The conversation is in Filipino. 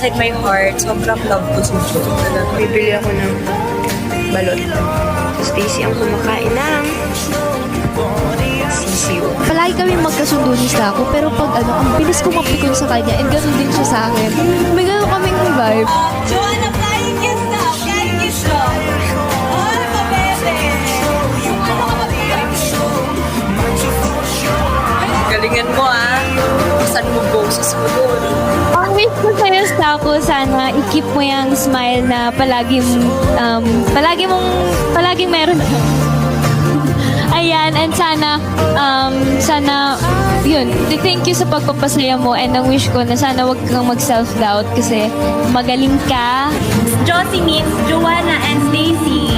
inside my heart, sobrang love ko si Jo. Bibili ako ng balot. Stacy ang kumakain ng sisiw. Palagi kami magkasundo ni Sako, pero pag ang bilis ko mapikon sa kanya, and ganun din siya sa akin. May ganun kaming vibe. Joanna, flying kiss now. Flying kiss now. Oh, mabebe. Ano ka ba? Galingan mo saan mo boses mo doon? Ang wish ko sa'yo, Sako, sana i-keep mo yung smile na palaging meron. Ayan, and sana, yun, thank you sa pagpapasaya mo, and ang wish ko na sana wag kang mag-self-doubt kasi magaling ka. Josie meets Joanna and Stacy.